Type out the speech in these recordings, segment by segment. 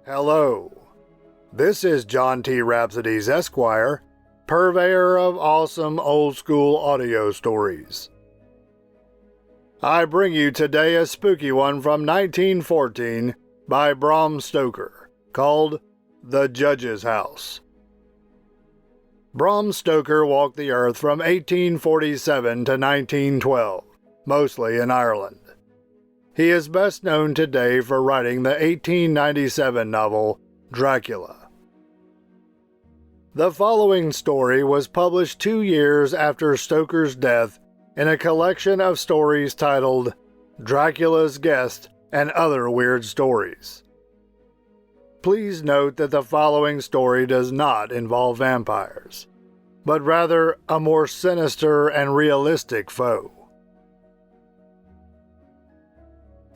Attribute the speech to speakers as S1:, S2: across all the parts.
S1: Hello, this is John T. Rhapsodes Esquire, purveyor of awesome old-school audio stories. I bring you today a spooky one from 1914 by Bram Stoker, called The Judge's House. Bram Stoker walked the earth from 1847 to 1912, mostly in Ireland. He is best known today for writing the 1897 novel Dracula. The following story was published 2 years after Stoker's death in a collection of stories titled Dracula's Guest and Other Weird Stories. Please note that the following story does not involve vampires, but rather a more sinister and realistic foe.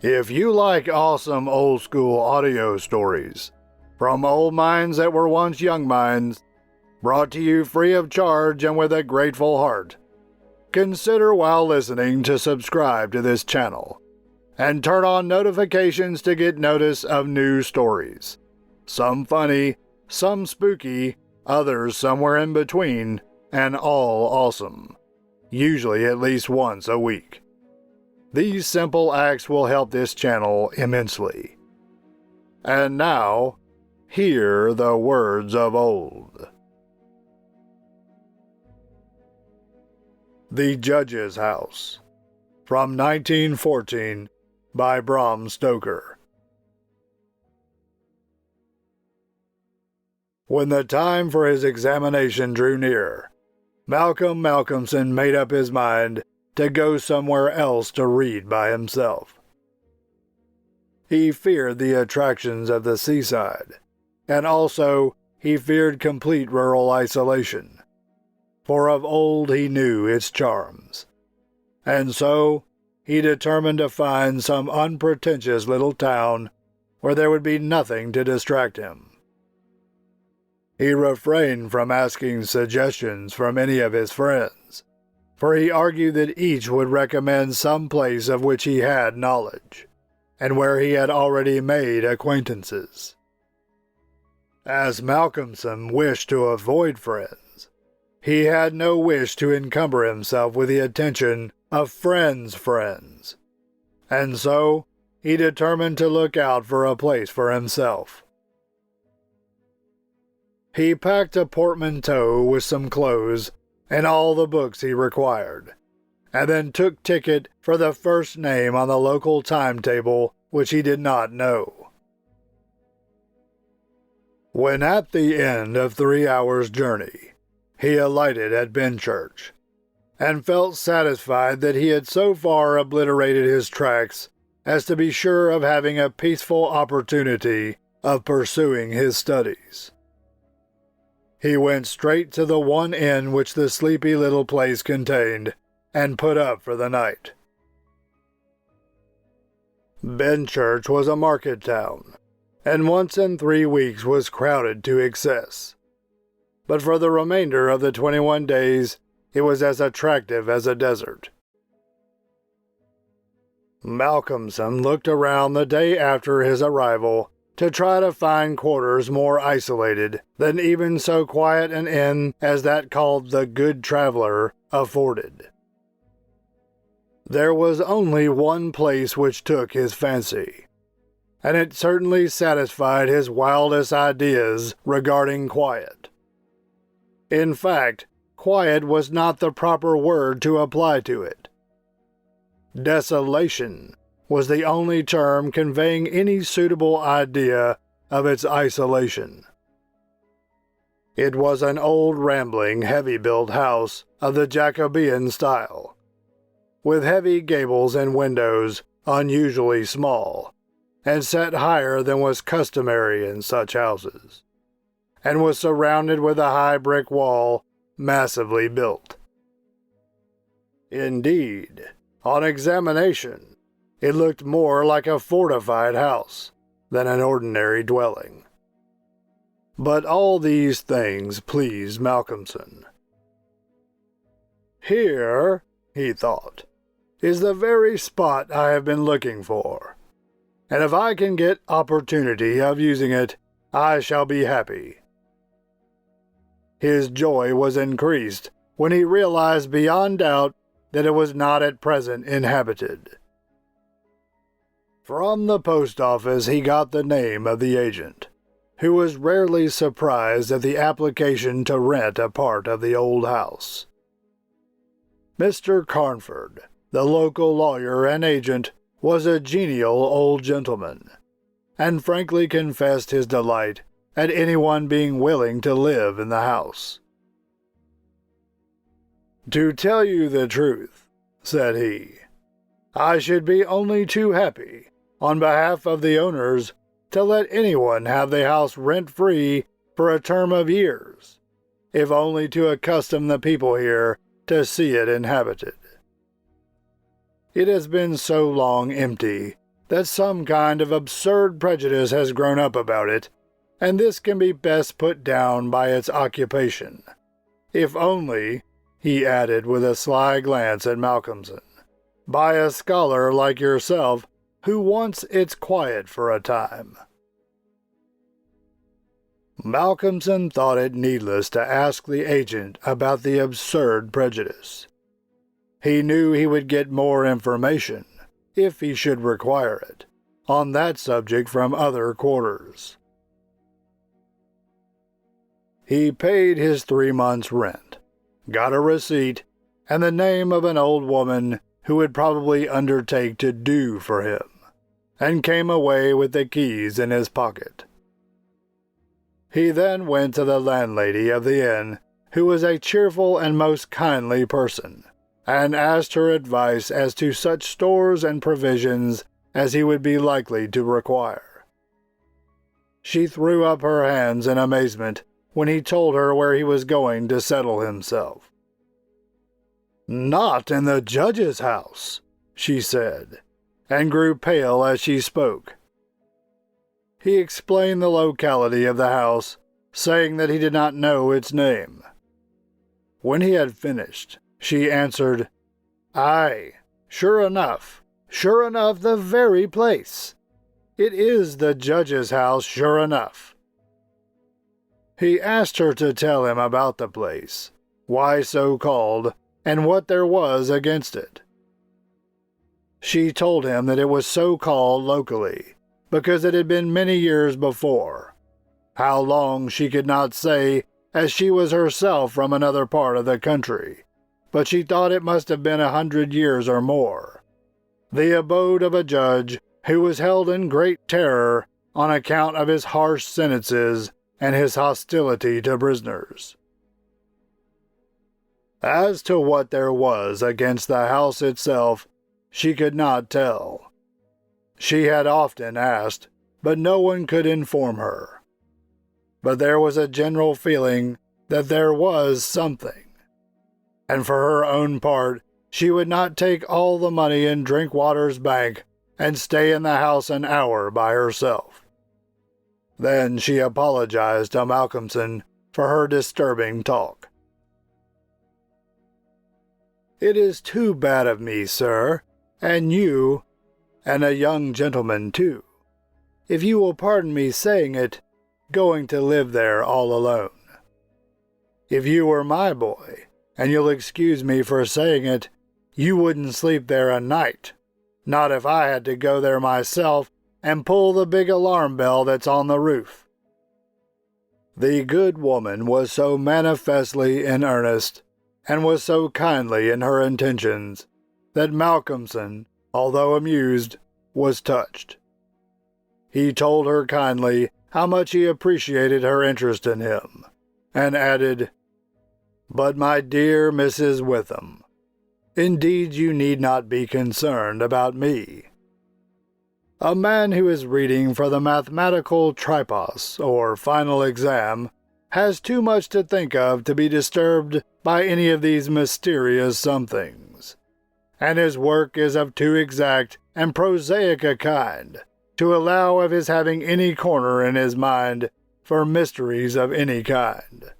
S1: If you like awesome old-school audio stories from old minds that were once young minds, brought to you free of charge and with a grateful heart, consider while listening to subscribe to this channel and turn on notifications to get notice of new stories. Some funny, some spooky, others somewhere in between, and all awesome. Usually at least once a week. These simple acts will help this channel immensely. And now, hear the words of old. The Judge's House, from 1914, by Bram Stoker. When the time for his examination drew near, Malcolm Malcolmson made up his mind to go somewhere else to read by himself. He feared the attractions of the seaside, and also he feared complete rural isolation, for of old he knew its charms. And so he determined to find some unpretentious little town where there would be nothing to distract him. He refrained from asking suggestions from any of his friends, for he argued that each would recommend some place of which he had knowledge, and where he had already made acquaintances. As Malcolmson wished to avoid friends, he had no wish to encumber himself with the attention of friends' friends, and so he determined to look out for a place for himself. He packed a portmanteau with some clothes and all the books he required, and then took ticket for the first name on the local timetable which he did not know. When at the end of 3 hours' journey, he alighted at Benchurch, and felt satisfied that he had so far obliterated his tracks as to be sure of having a peaceful opportunity of pursuing his studies. He went straight to the one inn which the sleepy little place contained, and put up for the night. Benchurch was a market town, and once in 3 weeks was crowded to excess. But for the remainder of the 21 days, it was as attractive as a desert. Malcolmson looked around the day after his arrival to try to find quarters more isolated than even so quiet an inn as that called the Good Traveller afforded. There was only one place which took his fancy, and it certainly satisfied his wildest ideas regarding quiet. In fact, quiet was not the proper word to apply to it. Desolation was the only term conveying any suitable idea of its isolation. It was an old rambling, heavy-built house of the Jacobean style, with heavy gables and windows unusually small, and set higher than was customary in such houses, and was surrounded with a high brick wall massively built. Indeed, on examination, it looked more like a fortified house than an ordinary dwelling. But all these things pleased Malcolmson. Here, he thought, is the very spot I have been looking for. and if I can get opportunity of using it, I shall be happy." His joy was increased when he realized beyond doubt that it was not at present inhabited. From the post office he got the name of the agent, who was rarely surprised at the application to rent a part of the old house. Mr. Carnford, the local lawyer and agent, was a genial old gentleman, and frankly confessed his delight at anyone being willing to live in the house. "To tell you the truth," said he, "I should be only too happy, on behalf of the owners, to let anyone have the house rent-free for a term of years, if only to accustom the people here to see it inhabited. It has been so long empty that some kind of absurd prejudice has grown up about it, and this can be best put down by its occupation. If only," he added with a sly glance at Malcolmson, "by a scholar like yourself who wants its quiet for a time." Malcolmson thought it needless to ask the agent about the absurd prejudice. He knew he would get more information, if he should require it, on that subject from other quarters. He paid his 3 months' rent, got a receipt, and the name of an old woman who would probably undertake to do for him, and came away with the keys in his pocket. He then went to the landlady of the inn, who was a cheerful and most kindly person, and asked her advice as to such stores and provisions as he would be likely to require. She threw up her hands in amazement when he told her where he was going to settle himself. "Not in the judge's house," she said, and grew pale as she spoke. He explained the locality of the house, saying that he did not know its name. When he had finished, she answered, "Aye, sure enough, the very place. It is the judge's house, sure enough." He asked her to tell him about the place, why so called, and what there was against it. She told him that it was so called locally, because it had been many years before. How long she could not say, as she was herself from another part of the country, but she thought it must have been 100 years or more. The abode of a judge who was held in great terror on account of his harsh sentences and his hostility to prisoners. As to what there was against the house itself, she could not tell. She had often asked, but no one could inform her. But there was a general feeling that there was something, and for her own part, she would not take all the money in Drinkwater's bank and stay in the house an hour by herself. Then she apologized to Malcolmson for her disturbing talk. "It is too bad of me, sir, and you, and a young gentleman, too, if you will pardon me saying it, going to live there all alone. If you were my boy, and you'll excuse me for saying it, you wouldn't sleep there a night, not if I had to go there myself and pull the big alarm bell that's on the roof." The good woman was so manifestly in earnest, and was so kindly in her intentions, that Malcolmson, although amused, was touched. He told her kindly how much he appreciated her interest in him, and added, "But my dear Mrs. Witham, indeed you need not be concerned about me. A man who is reading for the mathematical tripos, or final exam, has too much to think of to be disturbed by any of these mysterious somethings, and his work is of too exact and prosaic a kind to allow of his having any corner in his mind for mysteries of any kind.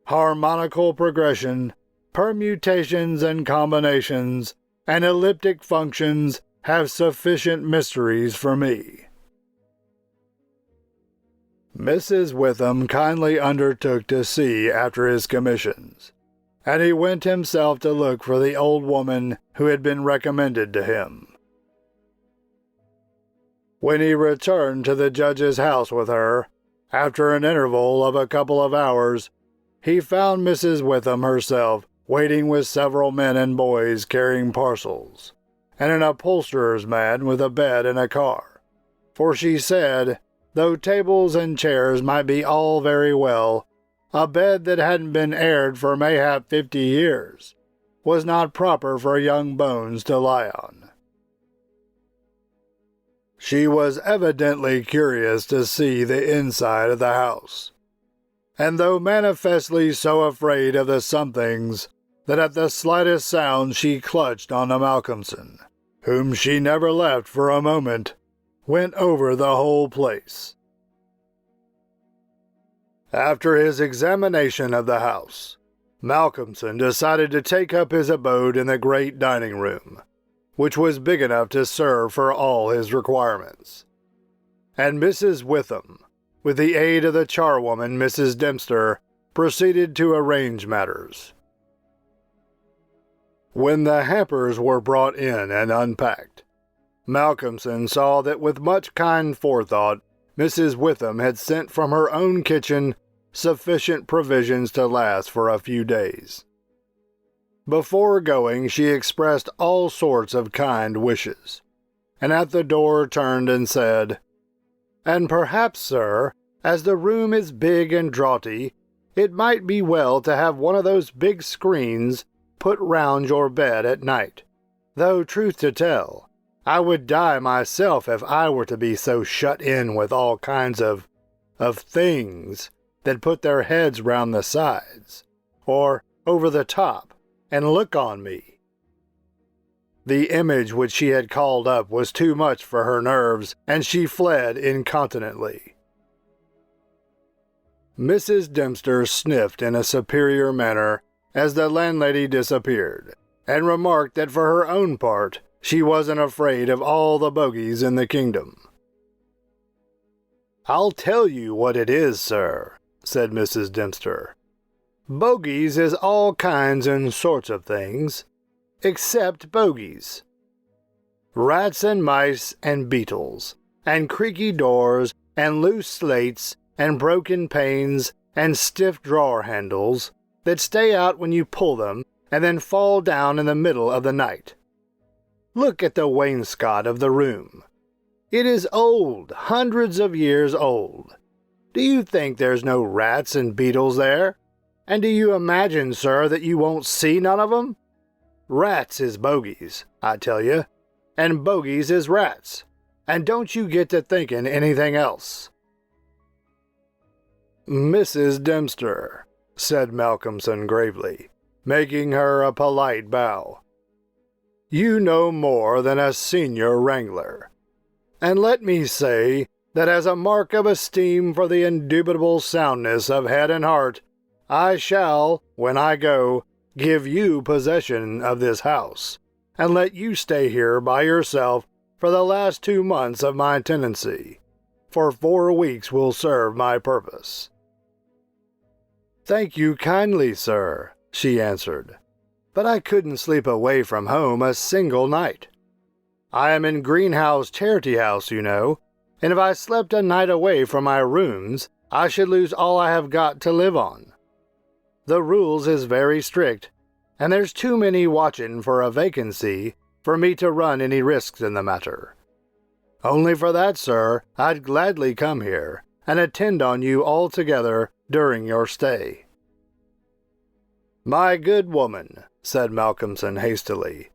S1: Harmonical progression, permutations and combinations, and elliptic functions have sufficient mysteries for me." Mrs. Witham kindly undertook to see after his commissions, and he went himself to look for the old woman who had been recommended to him. When he returned to the judge's house with her, after an interval of a couple of hours, he found Mrs. Witham herself waiting with several men and boys carrying parcels, and an upholsterer's man with a bed and a car. For she said, though tables and chairs might be all very well, a bed that hadn't been aired for mayhap 50 years was not proper for young bones to lie on. She was evidently curious to see the inside of the house, and though manifestly so afraid of the somethings that at the slightest sound she clutched on to Malcolmson, whom she never left for a moment, went over the whole place. After his examination of the house, Malcolmson decided to take up his abode in the great dining room, which was big enough to serve for all his requirements. And Mrs. Witham, with the aid of the charwoman Mrs. Dempster, proceeded to arrange matters. When the hampers were brought in and unpacked, Malcolmson saw that with much kind forethought Mrs. Witham had sent from her own kitchen sufficient provisions to last for a few days. Before going, she expressed all sorts of kind wishes, and at the door turned and said, "And perhaps, sir, as the room is big and draughty, it might be well to have one of those big screens put round your bed at night, though, truth to tell, I would die myself if I were to be so shut in with all kinds of things that put their heads round the sides, or over the top, and look on me." The image which she had called up was too much for her nerves, and she fled incontinently. Mrs. Dempster sniffed in a superior manner as the landlady disappeared, and remarked that for her own part she wasn't afraid of all the bogies in the kingdom. "I'll tell you what it is, sir," said Mrs. Dempster. "Bogies is all kinds and sorts of things, except bogies. Rats and mice and beetles, and creaky doors, and loose slates, and broken panes, and stiff drawer handles, that stay out when you pull them, and then fall down in the middle of the night. Look at the wainscot of the room. It is old, hundreds of years old. Do you think there's no rats and beetles there? And do you imagine, sir, that you won't see none of 'em? Rats is bogies, I tell you, and bogies is rats, and don't you get to thinking anything else." "Mrs. Dempster," said Malcolmson gravely, making her a polite bow, "you know more than a senior wrangler, and let me say that as a mark of esteem for the indubitable soundness of head and heart, I shall, when I go, give you possession of this house, and let you stay here by yourself for the last 2 months of my tenancy, for 4 weeks will serve my purpose." "Thank you kindly, sir," she answered, "but I couldn't sleep away from home a single night. I am in Greenhouse Charity House, you know, and if I slept a night away from my rooms, I should lose all I have got to live on. The rules is very strict, and there's too many watchin' for a vacancy for me to run any risks in the matter. Only for that, sir, I'd gladly come here and attend on you altogether during your stay." "My good woman," said Malcolmson hastily,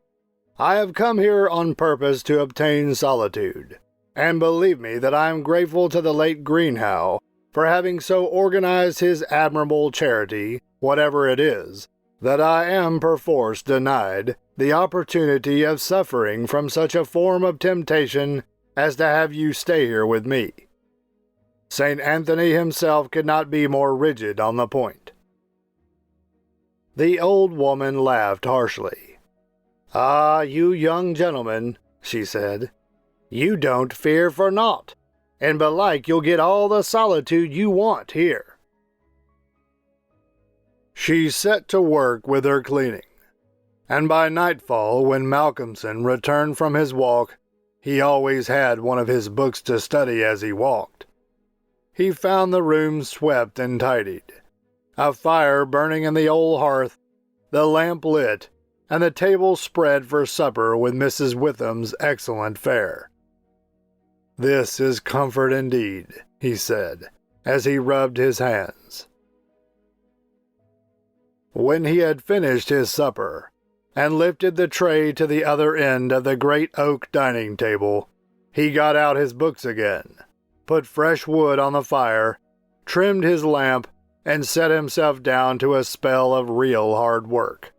S1: "I have come here on purpose to obtain solitude, and believe me that I am grateful to the late Greenhow for having so organized his admirable charity, whatever it is, that I am perforce denied the opportunity of suffering from such a form of temptation as to have you stay here with me. St. Anthony himself could not be more rigid on the point." The old woman laughed harshly. "Ah, you young gentlemen," she said. "You don't fear for naught, and belike you'll get all the solitude you want here." She set to work with her cleaning, and by nightfall, when Malcolmson returned from his walk, he always had one of his books to study as he walked. He found the room swept and tidied, a fire burning in the old hearth, the lamp lit, and the table spread for supper with Mrs. Witham's excellent fare. "This is comfort indeed," he said, as he rubbed his hands. When he had finished his supper, and lifted the tray to the other end of the great oak dining table, he got out his books again, put fresh wood on the fire, trimmed his lamp, and set himself down to a spell of real hard work.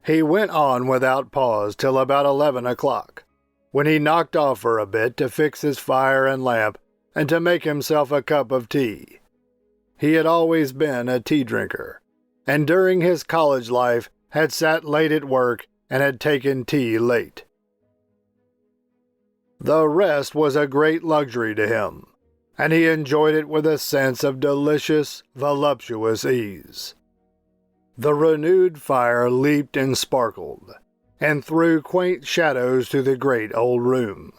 S1: He went on without pause till about 11 o'clock, when he knocked off for a bit to fix his fire and lamp and to make himself a cup of tea. He had always been a tea drinker, and during his college life had sat late at work and had taken tea late. The rest was a great luxury to him, and he enjoyed it with a sense of delicious, voluptuous ease. The renewed fire leaped and sparkled, and threw quaint shadows to the great old room.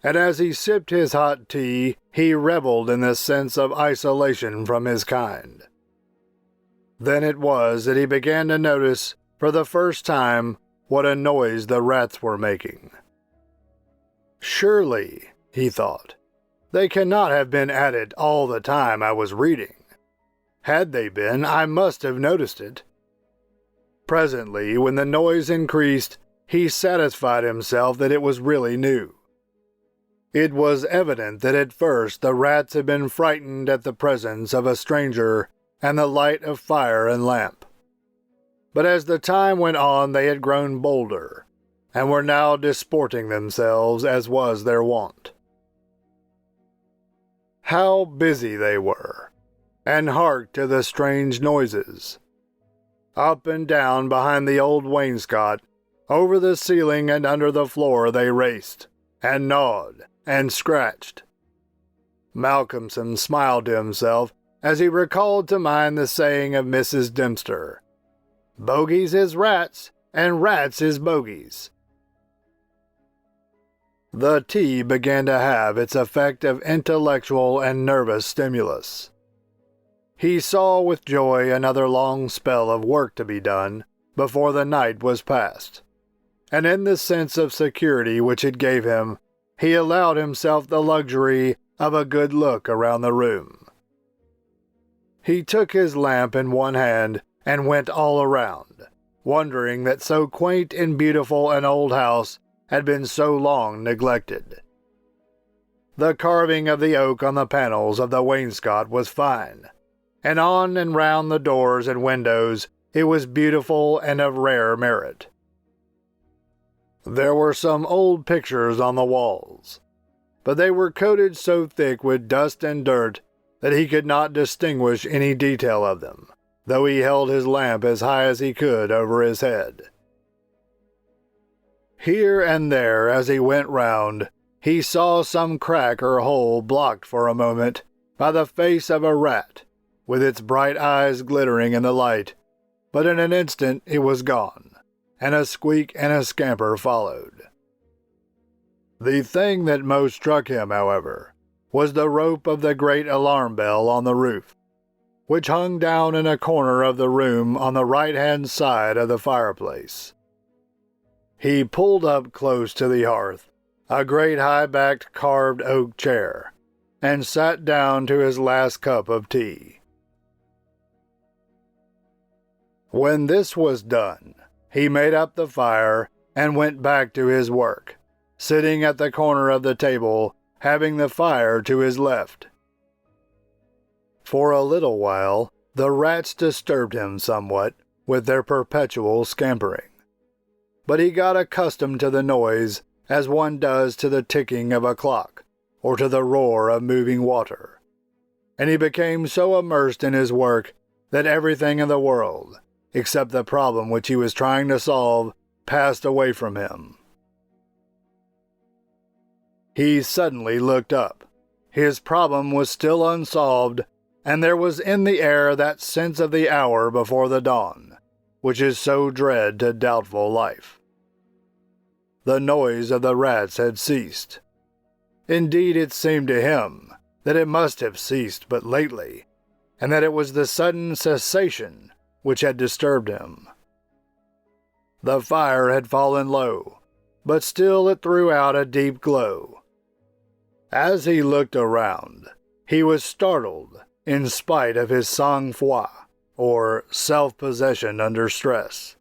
S1: And as he sipped his hot tea, he reveled in this sense of isolation from his kind. Then it was that he began to notice, for the first time, what a noise the rats were making. "Surely," he thought, "they cannot have been at it all the time I was reading. Had they been, I must have noticed it." Presently, when the noise increased, he satisfied himself that it was really new. It was evident that at first the rats had been frightened at the presence of a stranger and the light of fire and lamp. But as the time went on, they had grown bolder, and were now disporting themselves as was their wont. How busy they were, and hark to the strange noises. Up and down behind the old wainscot, over the ceiling and under the floor they raced, and gnawed, and scratched. Malcolmson smiled to himself as he recalled to mind the saying of Mrs. Dempster, "Bogies is rats, and rats is bogies." The tea began to have its effect of intellectual and nervous stimulus. He saw with joy another long spell of work to be done before the night was past, and in the sense of security which it gave him, he allowed himself the luxury of a good look around the room. He took his lamp in one hand and went all around, wondering that so quaint and beautiful an old house had been so long neglected. The carving of the oak on the panels of the wainscot was fine, and on and round the doors and windows it was beautiful and of rare merit. There were some old pictures on the walls, but they were coated so thick with dust and dirt that he could not distinguish any detail of them, though he held his lamp as high as he could over his head. Here and there, as he went round, he saw some crack or hole blocked for a moment by the face of a rat, with its bright eyes glittering in the light, but in an instant it was gone, and a squeak and a scamper followed. The thing that most struck him, however, was the rope of the great alarm bell on the roof, which hung down in a corner of the room on the right-hand side of the fireplace. He pulled up close to the hearth, a great high-backed carved oak chair, and sat down to his last cup of tea. When this was done, he made up the fire and went back to his work, sitting at the corner of the table, having the fire to his left. For a little while, the rats disturbed him somewhat with their perpetual scampering, but he got accustomed to the noise as one does to the ticking of a clock or to the roar of moving water, and he became so immersed in his work that everything in the world, except the problem which he was trying to solve, passed away from him. He suddenly looked up. His problem was still unsolved, and there was in the air that sense of the hour before the dawn, which is so dread to doubtful life. The noise of the rats had ceased. Indeed, it seemed to him that it must have ceased but lately, and that it was the sudden cessation which had disturbed him. The fire had fallen low, but still it threw out a deep glow. As he looked around, he was startled in spite of his sang-froid, or self-possession under stress.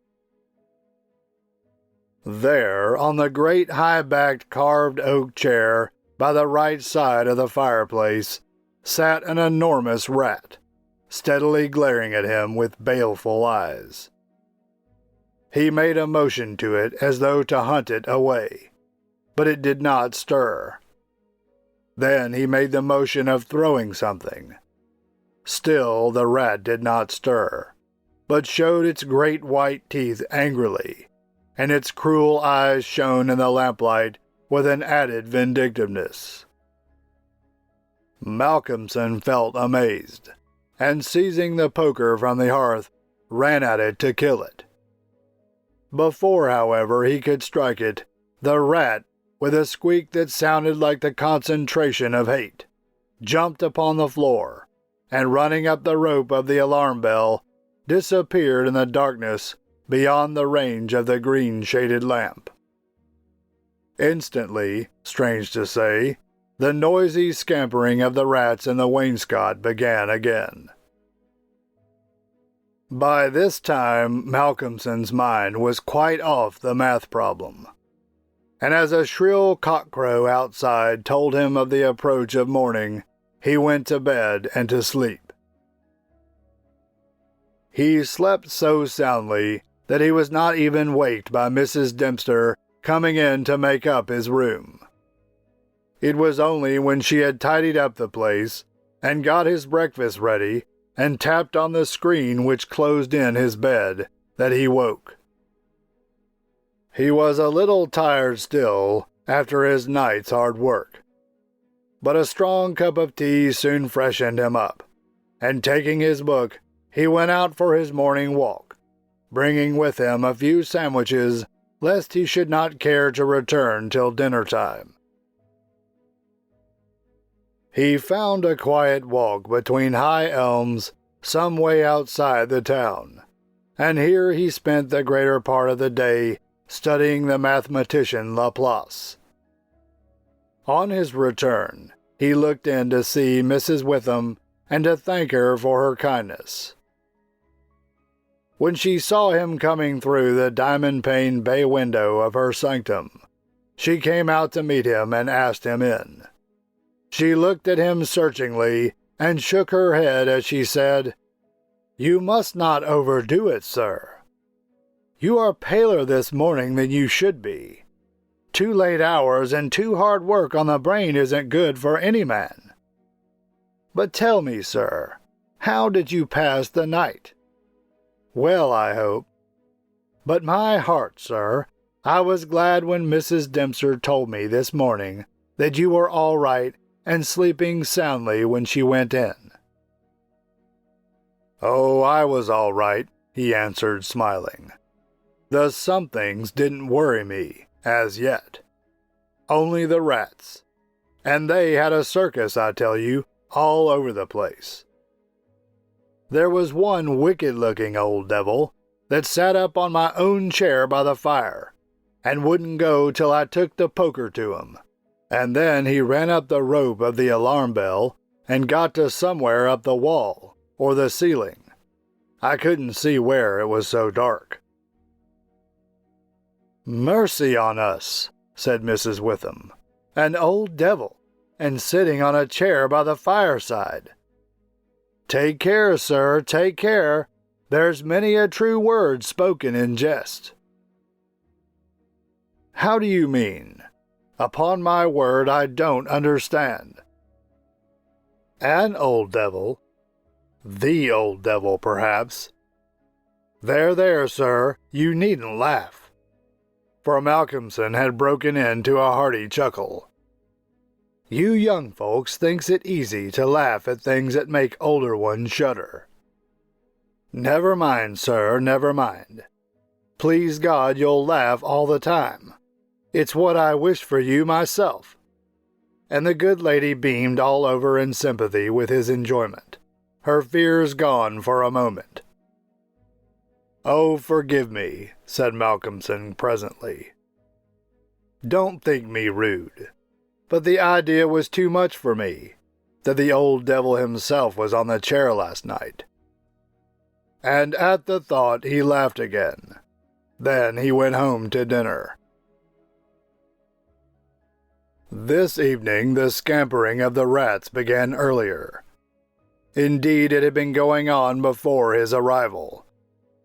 S1: There, on the great high-backed carved oak chair by the right side of the fireplace, sat an enormous rat, steadily glaring at him with baleful eyes. He made a motion to it as though to hunt it away, but it did not stir. Then he made the motion of throwing something. Still the rat did not stir, but showed its great white teeth angrily, and its cruel eyes shone in the lamplight with an added vindictiveness. Malcolmson felt amazed, and seizing the poker from the hearth, ran at it to kill it. Before, however, he could strike it, the rat, with a squeak that sounded like the concentration of hate, jumped upon the floor, and running up the rope of the alarm bell, disappeared in the darkness beyond the range of the green-shaded lamp. Instantly, strange to say, the noisy scampering of the rats in the wainscot began again. By this time, Malcolmson's mind was quite off the math problem, and as a shrill cockcrow outside told him of the approach of morning, he went to bed and to sleep. He slept so soundly that he was not even waked by Mrs. Dempster coming in to make up his room. It was only when she had tidied up the place and got his breakfast ready and tapped on the screen which closed in his bed that he woke. He was a little tired still after his night's hard work, but a strong cup of tea soon freshened him up, and taking his book, he went out for his morning walk, bringing with him a few sandwiches lest he should not care to return till dinner time. He found a quiet walk between high elms some way outside the town, and here he spent the greater part of the day studying the mathematician Laplace. On his return, he looked in to see Mrs. Witham and to thank her for her kindness. When she saw him coming through the diamond-paned bay window of her sanctum, she came out to meet him and asked him in. She looked at him searchingly and shook her head as she said, "You must not overdo it, sir. You are paler this morning than you should be. 2 late hours and 2 hard work on the brain isn't good for any man. But tell me, sir, how did you pass the night? Well, I hope. But my heart, sir, I was glad when Mrs. Dempster told me this morning that you were all right and sleeping soundly when she went in." "Oh, I was all right," he answered, smiling. "The somethings didn't worry me, as yet. Only the rats. And they had a circus, I tell you, all over the place. There was one wicked-looking old devil that sat up on my own chair by the fire, and wouldn't go till I took the poker to him, and then he ran up the rope of the alarm bell and got to somewhere up the wall or the ceiling. I couldn't see where, it was so dark." "Mercy on us," said Mrs. Witham. "An old devil, and sitting on a chair by the fireside. Take care, sir, take care. There's many a true word spoken in jest." "How do you mean? Upon my word, I don't understand." "An old devil? The old devil, perhaps. There, sir, you needn't laugh. for Malcolmson had broken into a hearty chuckle. "You young folks thinks it easy to laugh at things that make older ones shudder. Never mind, sir, never mind. Please God you'll laugh all the time. It's what I wish for you myself." And the good lady beamed all over in sympathy with his enjoyment, her fears gone for a moment. "Oh, forgive me," said Malcolmson presently. "Don't think me rude, but the idea was too much for me, that the old devil himself was on the chair last night." And at the thought he laughed again. Then he went home to dinner. This evening the scampering of the rats began earlier. Indeed, it had been going on before his arrival,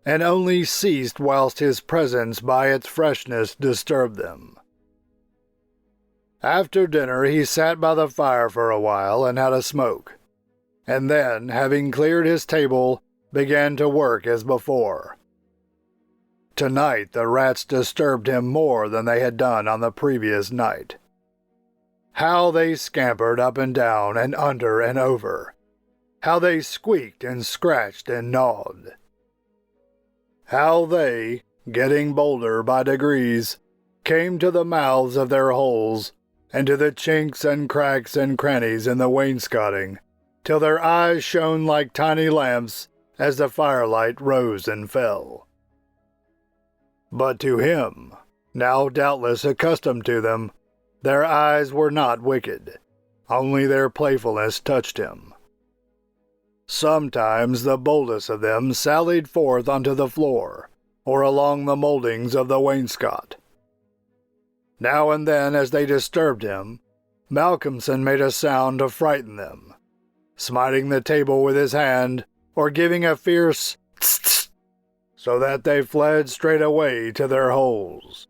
S1: and only ceased whilst his presence by its freshness disturbed them. After dinner he sat by the fire for a while and had a smoke, and then, having cleared his table, began to work as before. Tonight the rats disturbed him more than they had done on the previous night. How they scampered up and down and under and over! How they squeaked and scratched and gnawed! How they, getting bolder by degrees, came to the mouths of their holes and to the chinks and cracks and crannies in the wainscoting, till their eyes shone like tiny lamps as the firelight rose and fell. But to him, now doubtless accustomed to them, their eyes were not wicked, only their playfulness touched him. Sometimes the boldest of them sallied forth onto the floor, or along the mouldings of the wainscot. Now and then, as they disturbed him, Malcolmson made a sound to frighten them, smiting the table with his hand, or giving a fierce tss, so that they fled straight away to their holes.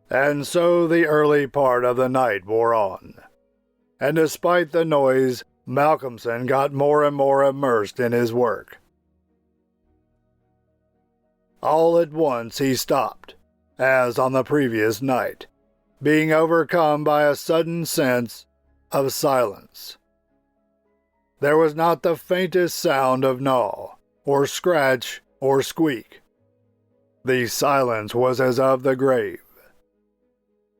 S1: And so the early part of the night wore on, and despite the noise, Malcolmson got more and more immersed in his work. All at once he stopped, as on the previous night, being overcome by a sudden sense of silence. There was not the faintest sound of gnaw, or scratch, or squeak. The silence was as of the grave.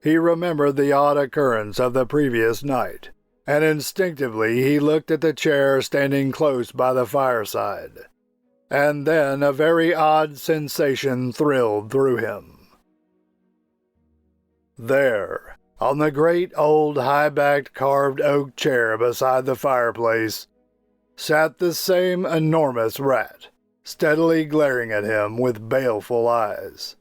S1: He remembered the odd occurrence of the previous night, and instinctively he looked at the chair standing close by the fireside, and then a very odd sensation thrilled through him. There, on the great old high-backed carved oak chair beside the fireplace, sat the same enormous rat, steadily glaring at him with baleful eyes.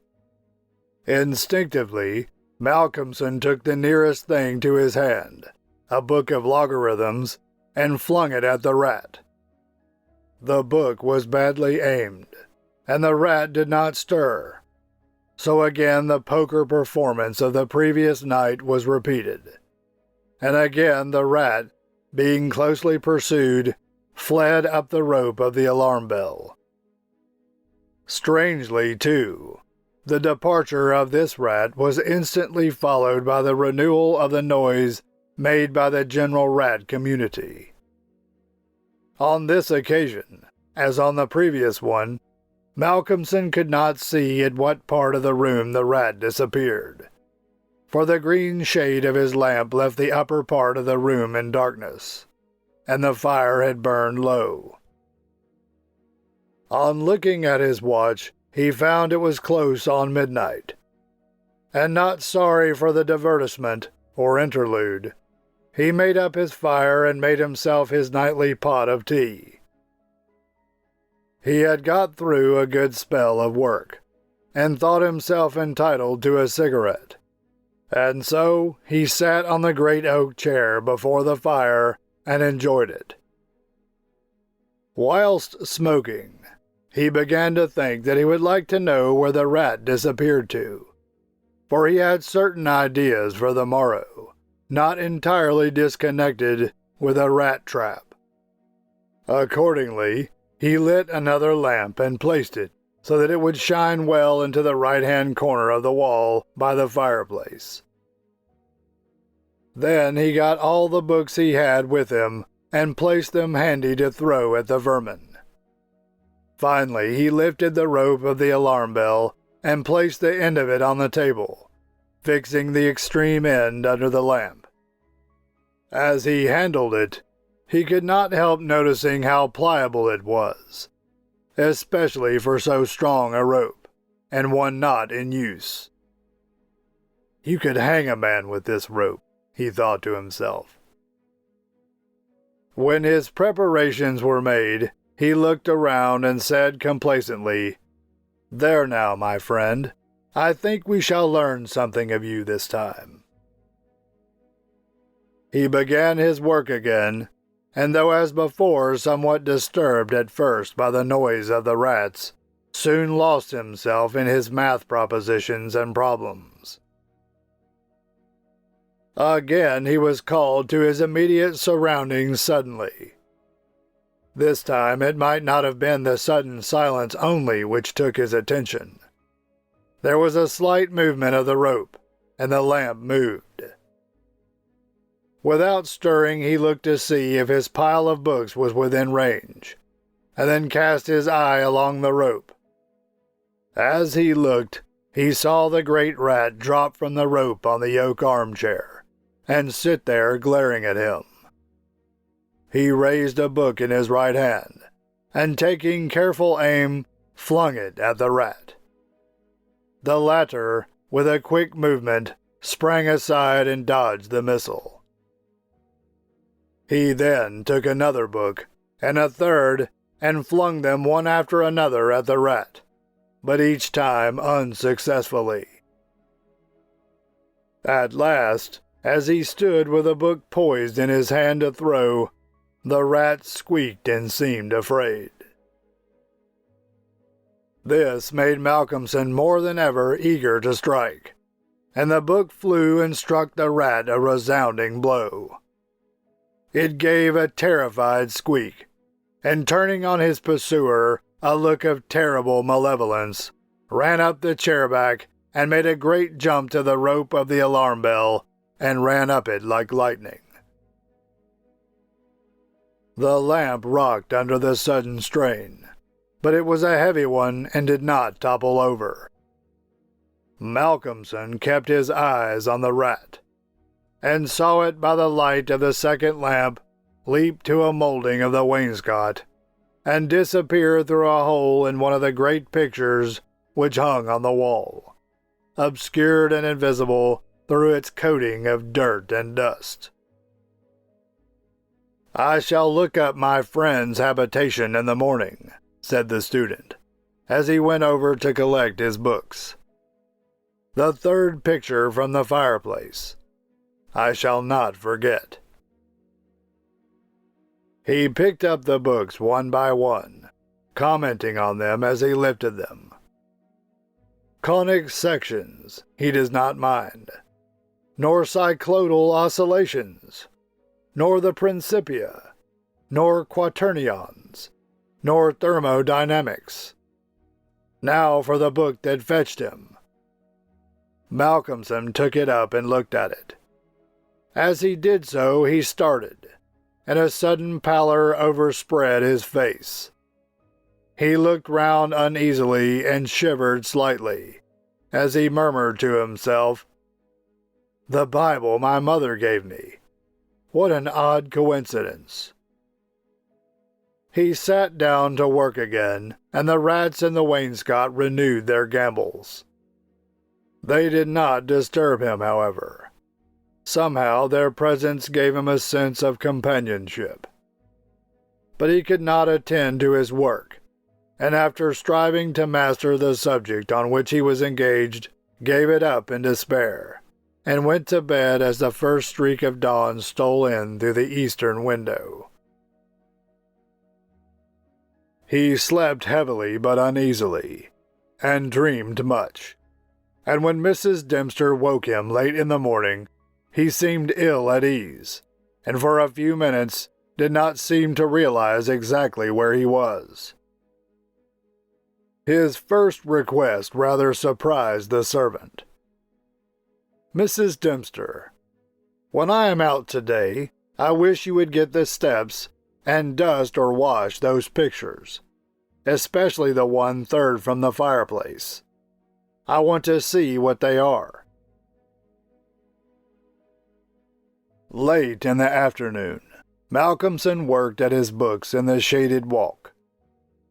S1: Instinctively, Malcolmson took the nearest thing to his hand, a book of logarithms, and flung it at the rat. The book was badly aimed, and the rat did not stir. So again the poker performance of the previous night was repeated, and again the rat, being closely pursued, fled up the rope of the alarm bell. Strangely, too, the departure of this rat was instantly followed by the renewal of the noise made by the general rat community. On this occasion, as on the previous one, Malcolmson could not see at what part of the room the rat disappeared, for the green shade of his lamp left the upper part of the room in darkness, and the fire had burned low. On looking at his watch, he found it was close on midnight, and not sorry for the divertisement, or interlude, he made up his fire and made himself his nightly pot of tea. He had got through a good spell of work, and thought himself entitled to a cigarette, and so he sat on the great oak chair before the fire and enjoyed it. Whilst smoking, he began to think that he would like to know where the rat disappeared to, for he had certain ideas for the morrow, not entirely disconnected with a rat trap. Accordingly, he lit another lamp and placed it, so that it would shine well into the right-hand corner of the wall by the fireplace. Then he got all the books he had with him and placed them handy to throw at the vermin. Finally, he lifted the rope of the alarm bell and placed the end of it on the table, fixing the extreme end under the lamp. As he handled it, he could not help noticing how pliable it was, especially for so strong a rope, and one not in use. You could hang a man with this rope, he thought to himself. When his preparations were made, he looked around and said complacently, "There now, my friend, I think we shall learn something of you this time." He began his work again, and though as before somewhat disturbed at first by the noise of the rats, soon lost himself in his math propositions and problems. Again he was called to his immediate surroundings suddenly. This time it might not have been the sudden silence only which took his attention. There was a slight movement of the rope, and the lamp moved. Without stirring, he looked to see if his pile of books was within range, and then cast his eye along the rope. As he looked, he saw the great rat drop from the rope on the oak armchair, and sit there glaring at him. He raised a book in his right hand, and taking careful aim, flung it at the rat. The latter, with a quick movement, sprang aside and dodged the missile. He then took another book, and a third, and flung them one after another at the rat, but each time unsuccessfully. At last, as he stood with a book poised in his hand to throw, the rat squeaked and seemed afraid. This made Malcolmson more than ever eager to strike, and the book flew and struck the rat a resounding blow. It gave a terrified squeak, and turning on his pursuer a look of terrible malevolence, ran up the chair back and made a great jump to the rope of the alarm bell and ran up it like lightning. The lamp rocked under the sudden strain, but it was a heavy one and did not topple over. Malcolmson kept his eyes on the rat, and saw it by the light of the second lamp leap to a molding of the wainscot, and disappear through a hole in one of the great pictures which hung on the wall, obscured and invisible through its coating of dirt and dust. "I shall look up my friend's habitation in the morning," said the student, as he went over to collect his books. "The third picture from the fireplace. I shall not forget." He picked up the books one by one, commenting on them as he lifted them. Conic sections he does not mind, nor cyclodal oscillations, nor the Principia, nor quaternions, nor thermodynamics. Now for the book that fetched him. Malcolmson took it up and looked at it. As he did so, he started, and a sudden pallor overspread his face. He looked round uneasily and shivered slightly, as he murmured to himself, "The Bible my mother gave me. What an odd coincidence." He sat down to work again, and the rats in the wainscot renewed their gambols. They did not disturb him, however. Somehow their presence gave him a sense of companionship. But he could not attend to his work, and after striving to master the subject on which he was engaged, gave it up in despair, and went to bed as the first streak of dawn stole in through the eastern window. He slept heavily but uneasily, and dreamed much, and when Mrs. Dempster woke him late in the morning, he seemed ill at ease, and for a few minutes did not seem to realize exactly where he was. His first request rather surprised the servant. "Mrs. Dempster, when I am out today, I wish you would get the steps and dust or wash those pictures, especially the one third from the fireplace. I want to see what they are." Late in the afternoon, Malcolmson worked at his books in the shaded walk,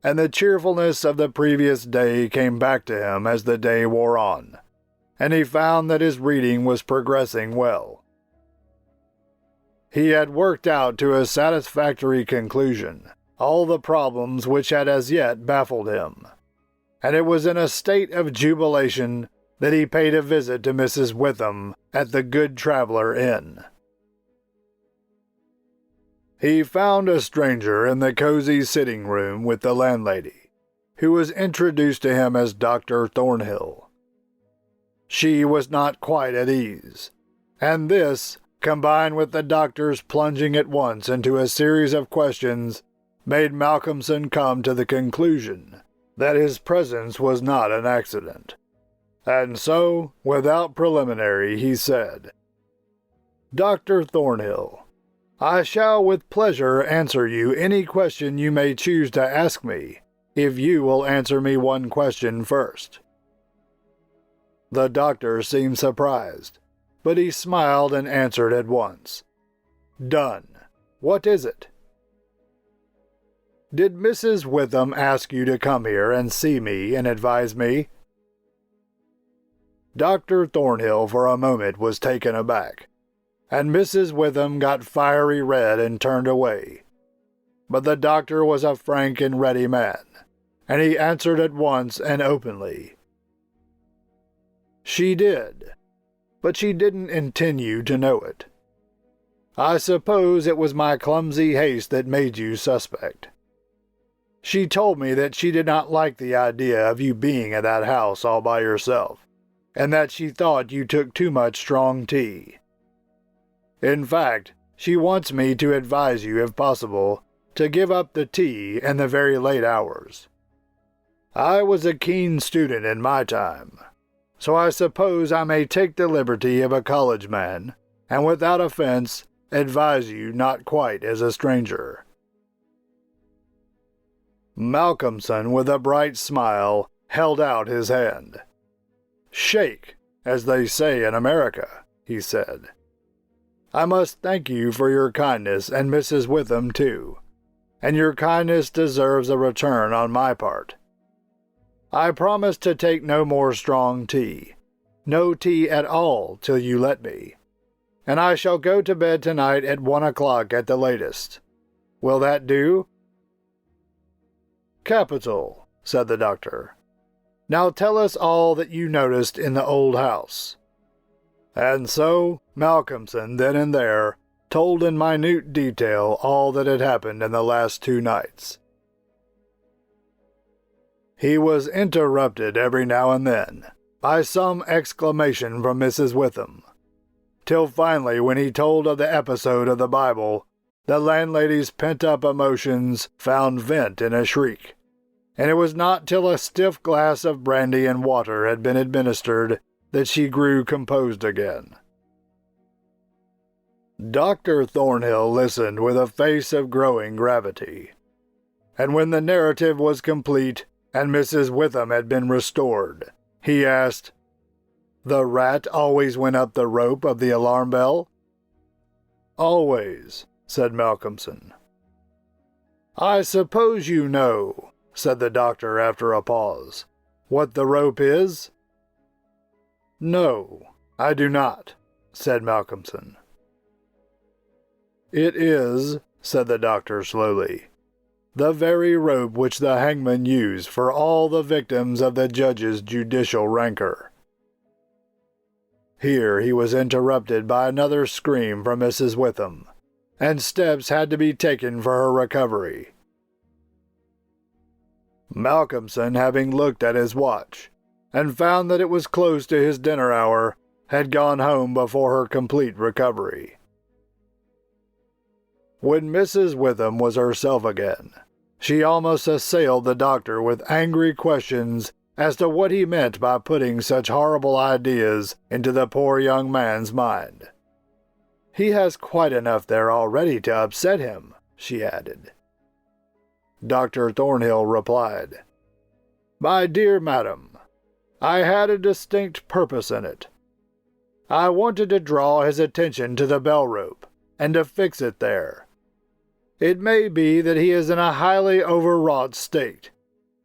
S1: and the cheerfulness of the previous day came back to him as the day wore on, and he found that his reading was progressing well. He had worked out to a satisfactory conclusion all the problems which had as yet baffled him, and it was in a state of jubilation that he paid a visit to Mrs. Witham at the Good Traveller Inn. He found a stranger in the cozy sitting room with the landlady, who was introduced to him as Dr. Thornhill. She was not quite at ease, and this, combined with the doctor's plunging at once into a series of questions, made Malcolmson come to the conclusion that his presence was not an accident. And so, without preliminary, he said, "Dr. Thornhill, I shall with pleasure answer you any question you may choose to ask me, if you will answer me one question first." The doctor seemed surprised, but he smiled and answered at once. "Done. What is it?" "Did Mrs. Witham ask you to come here and see me and advise me?" Dr. Thornhill for a moment was taken aback, and Mrs. Witham got fiery red and turned away. But the doctor was a frank and ready man, and he answered at once and openly. "She did, but she didn't intend you to know it. I suppose it was my clumsy haste that made you suspect. She told me that she did not like the idea of you being at that house all by yourself, and that she thought you took too much strong tea. In fact, she wants me to advise you, if possible, to give up the tea and the very late hours. I was a keen student in my time, so I suppose I may take the liberty of a college man, and without offense, advise you not quite as a stranger." Malcolmson, with a bright smile, held out his hand. "Shake, as they say in America," he said. "I must thank you for your kindness, and Mrs. Witham too, and your kindness deserves a return on my part. I promise to take no more strong tea, no tea at all till you let me, and I shall go to bed tonight at 1 o'clock at the latest. Will that do?" "Capital," said the doctor. "Now tell us all that you noticed in the old house." And so Malcolmson, then and there, told in minute detail all that had happened in the last 2 nights. He was interrupted every now and then by some exclamation from Mrs. Witham, till finally, when he told of the episode of the Bible, the landlady's pent-up emotions found vent in a shriek, and it was not till a stiff glass of brandy and water had been administered that she grew composed again. Dr. Thornhill listened with a face of growing gravity, and when the narrative was complete and Mrs. Witham had been restored, he asked, "The rat always went up the rope of the alarm bell?" "Always," said Malcolmson. "I suppose you know," said the doctor after a pause, "what the rope is?" "No, I do not," said Malcolmson. "It is," said the doctor slowly, "the very rope which the hangman used for all the victims of the judge's judicial rancor." Here he was interrupted by another scream from Mrs. Witham, and steps had to be taken for her recovery. Malcolmson, having looked at his watch, and found that it was close to his dinner hour, had gone home before her complete recovery. When Mrs. Witham was herself again, She almost assailed the doctor with angry questions as to what he meant by putting such horrible ideas into the poor young man's mind. "He has quite enough there already to upset him," she added. Dr. Thornhill replied, "My dear madam, I had a distinct purpose in it. I wanted to draw his attention to the bell rope, and to fix it there. It may be that he is in a highly overwrought state,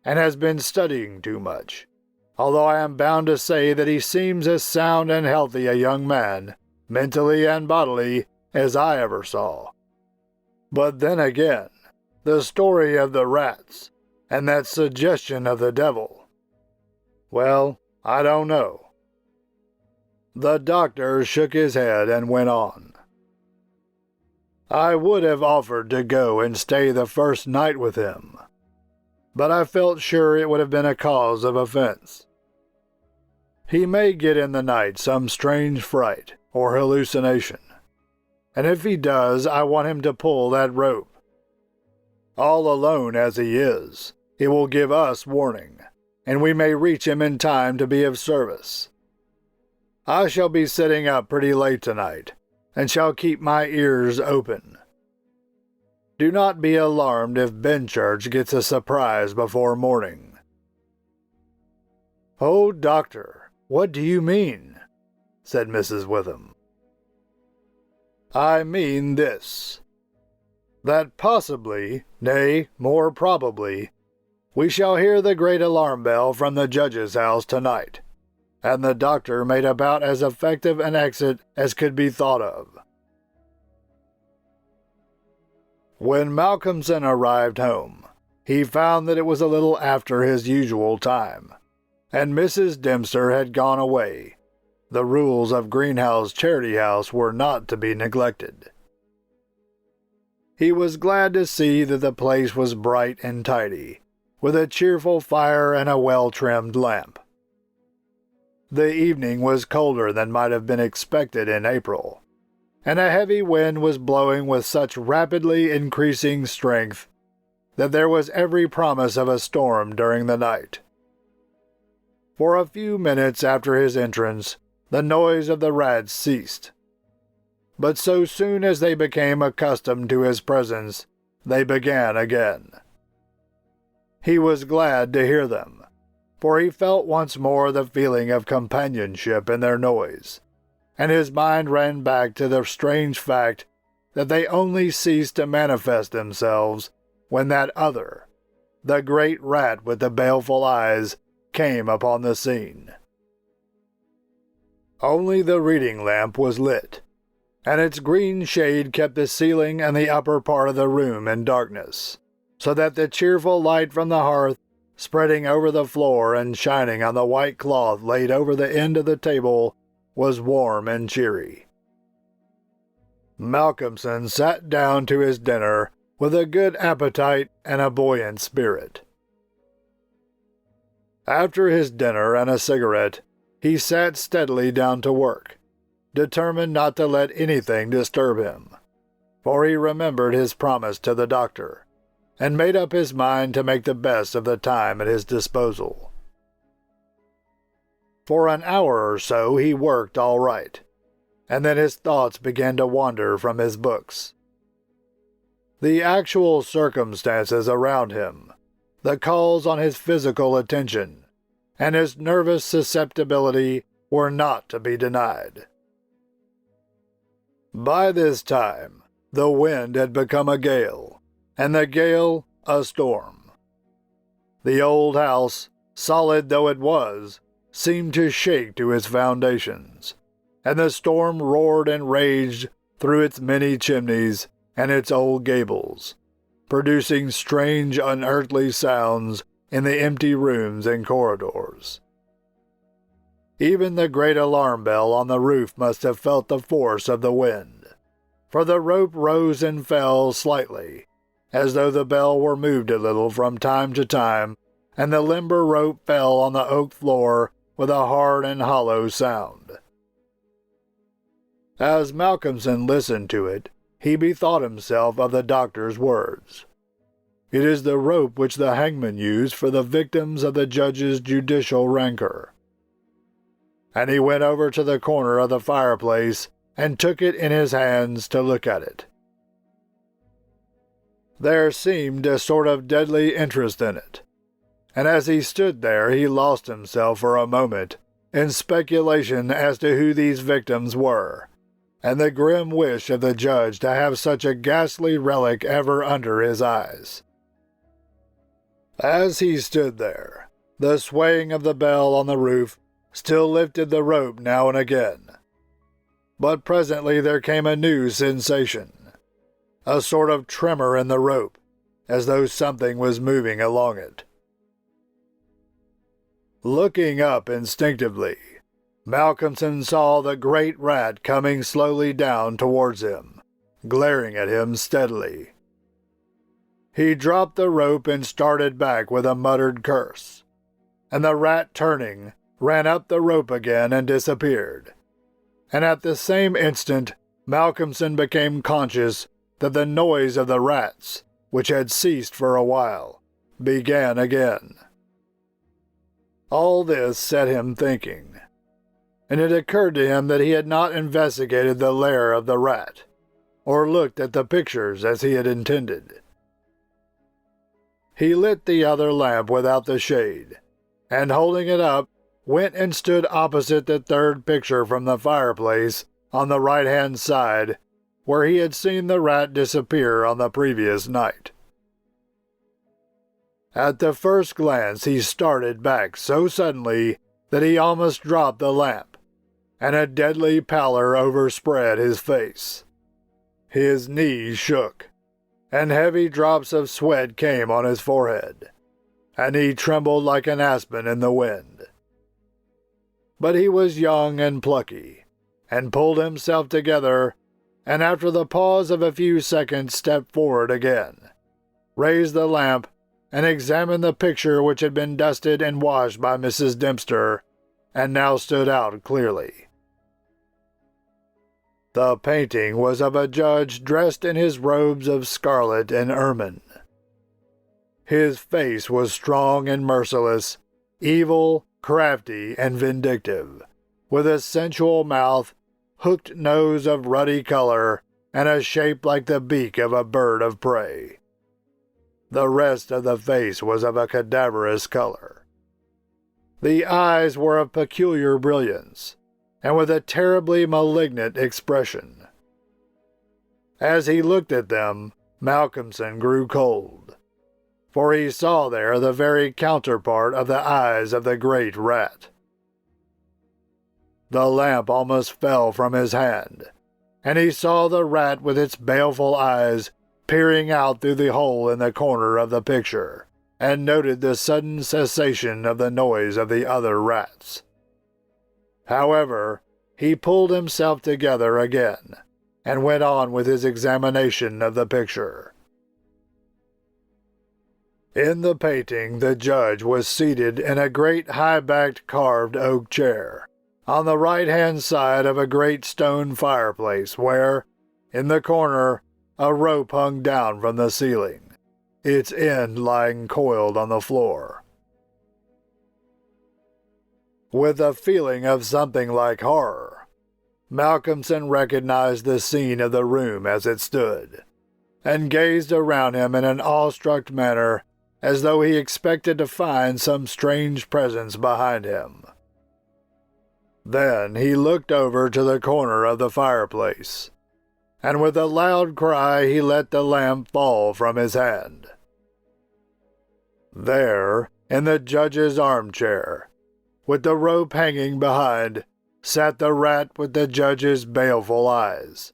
S1: and has been studying too much, although I am bound to say that he seems as sound and healthy a young man, mentally and bodily, as I ever saw. But then again, the story of the rats, and that suggestion of the devil. Well, I don't know." The doctor shook his head and went on. "I would have offered to go and stay the first night with him, but I felt sure it would have been a cause of offense. He may get in the night some strange fright or hallucination, and if he does, I want him to pull that rope. All alone as he is, it will give us warning, and we may reach him in time to be of service. I shall be sitting up pretty late tonight, and shall keep my ears open. Do not be alarmed if Benchurch gets a surprise before morning." "Oh, doctor, what do you mean?" said Mrs. Witham. "I mean this, that possibly, nay, more probably, we shall hear the great alarm bell from the judge's house tonight," and the doctor made about as effective an exit as could be thought of. When Malcolmson arrived home, he found that it was a little after his usual time, and Mrs. Dempster had gone away. The rules of Greenhouse Charity House were not to be neglected. He was glad to see that the place was bright and tidy, with a cheerful fire and a well-trimmed lamp. The evening was colder than might have been expected in April, and a heavy wind was blowing with such rapidly increasing strength that there was every promise of a storm during the night. For a few minutes after his entrance, the noise of the rats ceased, but so soon as they became accustomed to his presence, they began again. He was glad to hear them, for he felt once more the feeling of companionship in their noise, and his mind ran back to the strange fact that they only ceased to manifest themselves when that other, the great rat with the baleful eyes, came upon the scene. Only the reading lamp was lit, and its green shade kept the ceiling and the upper part of the room in darkness, so that the cheerful light from the hearth, spreading over the floor and shining on the white cloth laid over the end of the table, was warm and cheery. Malcolmson sat down to his dinner with a good appetite and a buoyant spirit. After his dinner and a cigarette, he sat steadily down to work, determined not to let anything disturb him, for he remembered his promise to the doctor, and made up his mind to make the best of the time at his disposal. For an hour or so he worked all right, and then his thoughts began to wander from his books. The actual circumstances around him, the calls on his physical attention, and his nervous susceptibility were not to be denied. By this time, the wind had become a gale, and the gale a storm. The old house, solid though it was, seemed to shake to its foundations, and the storm roared and raged through its many chimneys and its old gables, producing strange, unearthly sounds in the empty rooms and corridors. Even the great alarm bell on the roof must have felt the force of the wind, for the rope rose and fell slightly, as though the bell were moved a little from time to time, and the limber rope fell on the oak floor with a hard and hollow sound. As Malcolmson listened to it, he bethought himself of the doctor's words. It is the rope which the hangman used for the victims of the judge's judicial rancor." And he went over to the corner of the fireplace and took it in his hands to look at it. There seemed a sort of deadly interest in it, and as he stood there he lost himself for a moment in speculation as to who these victims were, and the grim wish of the judge to have such a ghastly relic ever under his eyes. As he stood there, the swaying of the bell on the roof still lifted the rope now and again. But presently there came a new sensation, a sort of tremor in the rope, as though something was moving along it. Looking up instinctively, Malcolmson saw the great rat coming slowly down towards him, glaring at him steadily. He dropped the rope and started back with a muttered curse, and the rat, turning, ran up the rope again and disappeared. And at the same instant, Malcolmson became conscious that the noise of the rats, which had ceased for a while, began again. All this set him thinking, and it occurred to him that he had not investigated the lair of the rat, or looked at the pictures as he had intended. He lit the other lamp without the shade, and holding it up, went and stood opposite the third picture from the fireplace on the right-hand side, where he had seen the rat disappear on the previous night. At the first glance he started back so suddenly that he almost dropped the lamp, and a deadly pallor overspread his face. His knees shook, and heavy drops of sweat came on his forehead, and he trembled like an aspen in the wind. But he was young and plucky, and pulled himself together, and after the pause of a few seconds stepped forward again, raised the lamp, and examined the picture which had been dusted and washed by Mrs. Dempster, and now stood out clearly. The painting was of a judge dressed in his robes of scarlet and ermine. His face was strong and merciless, evil, crafty, and vindictive, with a sensual mouth, hooked nose of ruddy color, and a shape like the beak of a bird of prey. The rest of the face was of a cadaverous color. The eyes were of peculiar brilliance, and with a terribly malignant expression. As he looked at them, Malcolmson grew cold, for he saw there the very counterpart of the eyes of the great rat. The lamp almost fell from his hand, and he saw the rat with its baleful eyes peering out through the hole in the corner of the picture, and noted the sudden cessation of the noise of the other rats. However, he pulled himself together again, and went on with his examination of the picture. In the painting, the judge was seated in a great high-backed carved oak chair, on the right-hand side of a great stone fireplace where, in the corner, a rope hung down from the ceiling, its end lying coiled on the floor. With a feeling of something like horror, Malcolmson recognized the scene of the room as it stood, and gazed around him in an awestruck manner as though he expected to find some strange presence behind him. Then he looked over to the corner of the fireplace, and with a loud cry he let the lamp fall from his hand. There, in the judge's armchair, with the rope hanging behind, sat the rat with the judge's baleful eyes,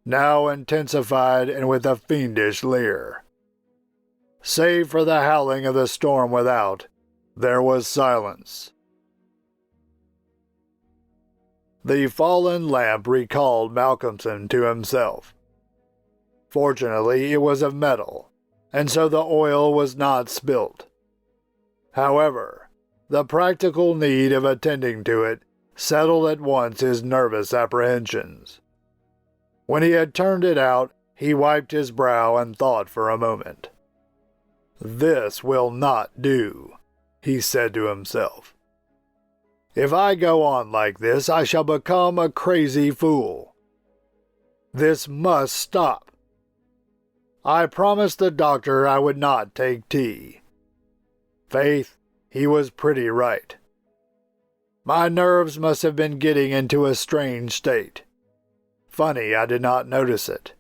S1: now intensified and with a fiendish leer. Save for the howling of the storm without, there was silence. The fallen lamp recalled Malcolmson to himself. Fortunately, it was of metal, and so the oil was not spilt. However, the practical need of attending to it settled at once his nervous apprehensions. When he had turned it out, he wiped his brow and thought for a moment. "This will not do," he said to himself. "If I go on like this, I shall become a crazy fool. This must stop. I promised the doctor I would not take tea. Faith, he was pretty right. My nerves must have been getting into a strange state. Funny I did not notice it.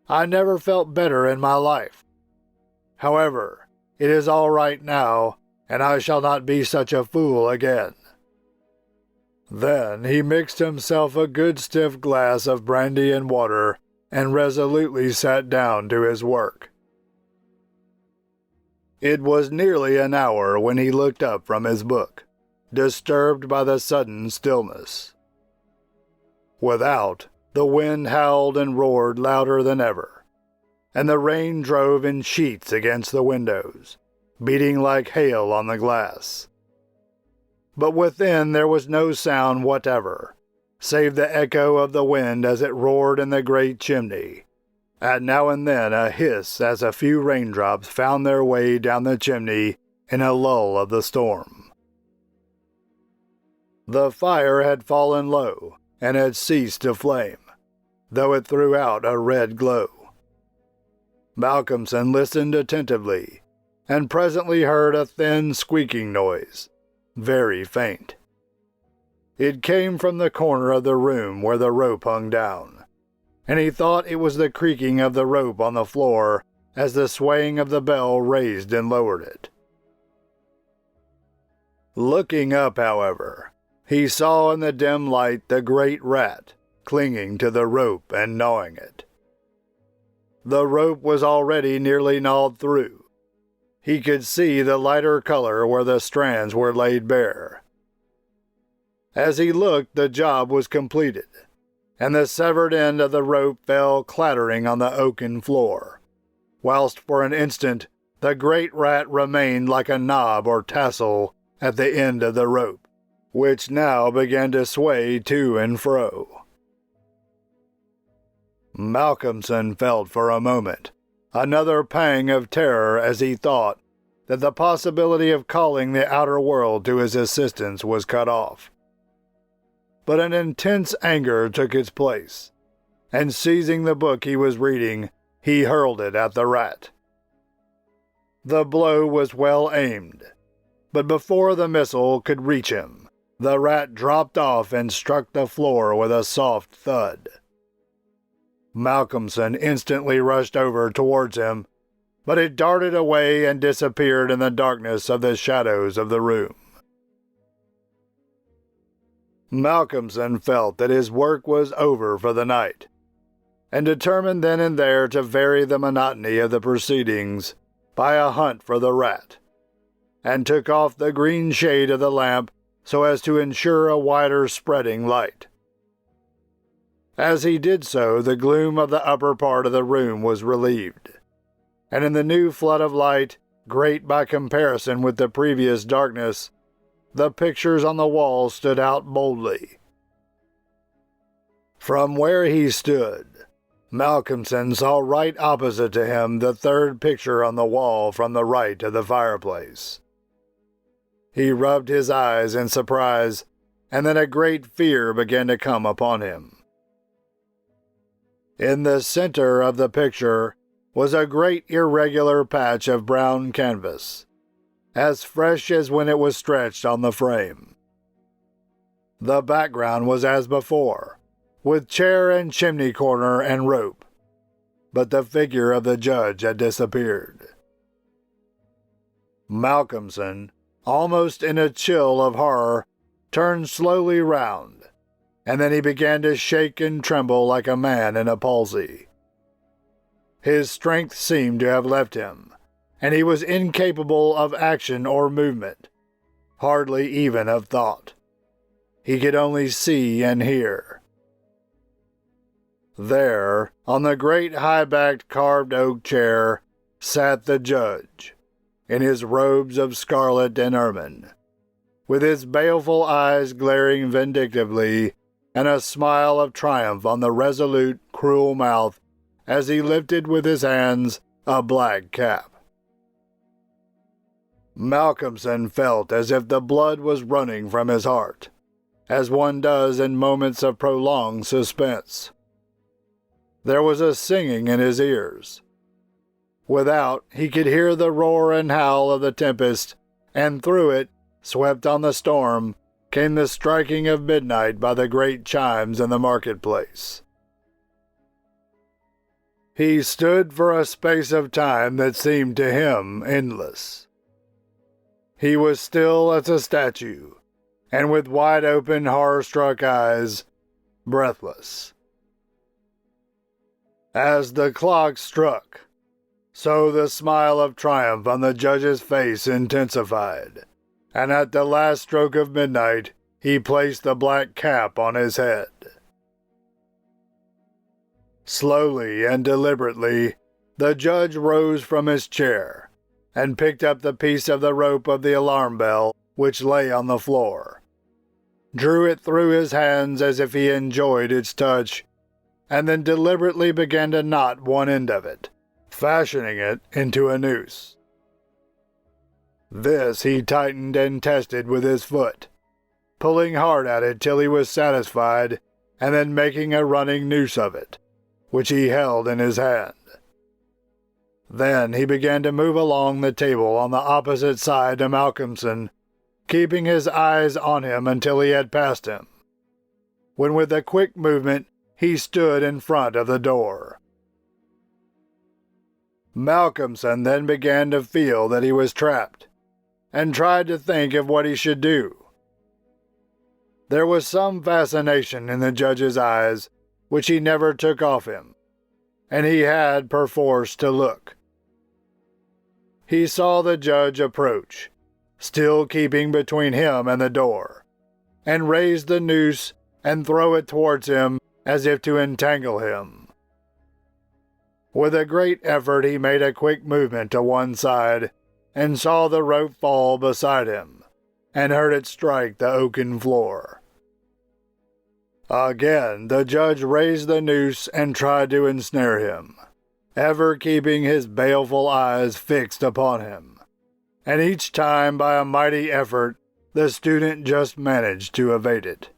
S1: I never felt better in my life. However, it is all right now, and I shall not be such a fool again." Then he mixed himself a good stiff glass of brandy and water and resolutely sat down to his work. It was nearly an hour when he looked up from his book, disturbed by the sudden stillness. Without, the wind howled and roared louder than ever, and the rain drove in sheets against the windows, beating like hail on the glass. But within there was no sound whatever, save the echo of the wind as it roared in the great chimney, and now and then a hiss as a few raindrops found their way down the chimney in a lull of the storm. The fire had fallen low and had ceased to flame, though it threw out a red glow. Malcolmson listened attentively, and presently heard a thin squeaking noise, very faint. It came from the corner of the room where the rope hung down, and he thought it was the creaking of the rope on the floor as the swaying of the bell raised and lowered it. Looking up, however, he saw in the dim light the great rat clinging to the rope and gnawing it. The rope was already nearly gnawed through. He could see the lighter color where the strands were laid bare. As he looked, the job was completed, and the severed end of the rope fell clattering on the oaken floor, whilst for an instant the great rat remained like a knob or tassel at the end of the rope, which now began to sway to and fro. Malcolmson felt for a moment another pang of terror as he thought that the possibility of calling the outer world to his assistance was cut off. But an intense anger took its place, and seizing the book he was reading, he hurled it at the rat. The blow was well aimed, but before the missile could reach him, the rat dropped off and struck the floor with a soft thud. Malcolmson instantly rushed over towards him, but it darted away and disappeared in the darkness of the shadows of the room. Malcolmson felt that his work was over for the night, and determined then and there to vary the monotony of the proceedings by a hunt for the rat, and took off the green shade of the lamp so as to ensure a wider spreading light. As he did so, the gloom of the upper part of the room was relieved, and in the new flood of light, great by comparison with the previous darkness, the pictures on the wall stood out boldly. From where he stood, Malcolmson saw right opposite to him the third picture on the wall from the right of the fireplace. He rubbed his eyes in surprise, and then a great fear began to come upon him. In the center of the picture was a great irregular patch of brown canvas, as fresh as when it was stretched on the frame. The background was as before, with chair and chimney corner and rope, but the figure of the judge had disappeared. Malcolmson, almost in a chill of horror, turned slowly round, and then he began to shake and tremble like a man in a palsy. His strength seemed to have left him, and he was incapable of action or movement, hardly even of thought. He could only see and hear. There, on the great high-backed carved oak chair, sat the judge, in his robes of scarlet and ermine, with his baleful eyes glaring vindictively, and a smile of triumph on the resolute, cruel mouth as he lifted with his hands a black cap. Malcolmson felt as if the blood was running from his heart, as one does in moments of prolonged suspense. There was a singing in his ears. Without, he could hear the roar and howl of the tempest, and through it, swept on the storm, came the striking of midnight by the great chimes in the marketplace. He stood for a space of time that seemed to him endless. He was still as a statue, and with wide-open, horror-struck eyes, breathless. As the clock struck, so the smile of triumph on the judge's face intensified, and at the last stroke of midnight he placed the black cap on his head. Slowly and deliberately, the judge rose from his chair and picked up the piece of the rope of the alarm bell which lay on the floor, drew it through his hands as if he enjoyed its touch, and then deliberately began to knot one end of it, fashioning it into a noose. This he tightened and tested with his foot, pulling hard at it till he was satisfied, and then making a running noose of it, which he held in his hand. Then he began to move along the table on the opposite side to Malcolmson, keeping his eyes on him until he had passed him, when with a quick movement he stood in front of the door. Malcolmson then began to feel that he was trapped, and tried to think of what he should do. There was some fascination in the judge's eyes which he never took off him, and he had perforce to look. He saw the judge approach, still keeping between him and the door, and raise the noose and throw it towards him as if to entangle him. With a great effort he made a quick movement to one side and saw the rope fall beside him, and heard it strike the oaken floor. Again the judge raised the noose and tried to ensnare him, ever keeping his baleful eyes fixed upon him, and each time by a mighty effort the student just managed to evade it.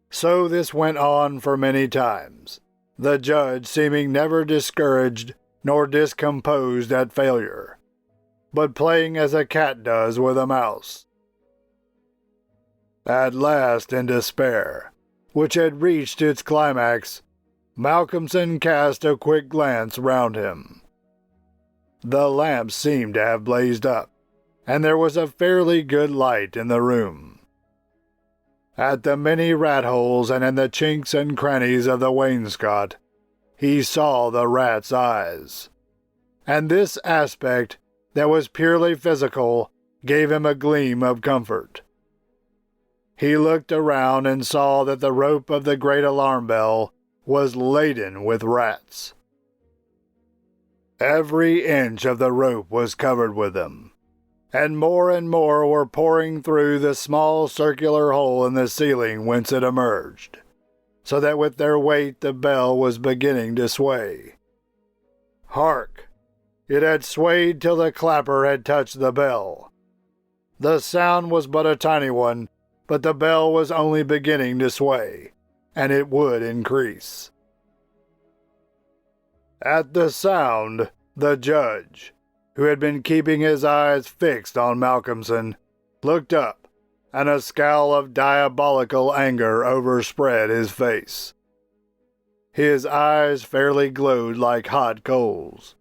S1: So this went on for many times, the judge seeming never discouraged nor discomposed at failure, but playing as a cat does with a mouse. At last, in despair, which had reached its climax, Malcolmson cast a quick glance round him. The lamps seemed to have blazed up, and there was a fairly good light in the room. At the many rat-holes and in the chinks and crannies of the wainscot, he saw the rat's eyes, and this aspect that was purely physical gave him a gleam of comfort. He looked around and saw that the rope of the great alarm bell was laden with rats. Every inch of the rope was covered with them, and more were pouring through the small circular hole in the ceiling whence it emerged, so that with their weight the bell was beginning to sway. Hark! It had swayed till the clapper had touched the bell. The sound was but a tiny one, but the bell was only beginning to sway, and it would increase. At the sound, the judge, who had been keeping his eyes fixed on Malcolmson, looked up, and a scowl of diabolical anger overspread his face. His eyes fairly glowed like hot coals,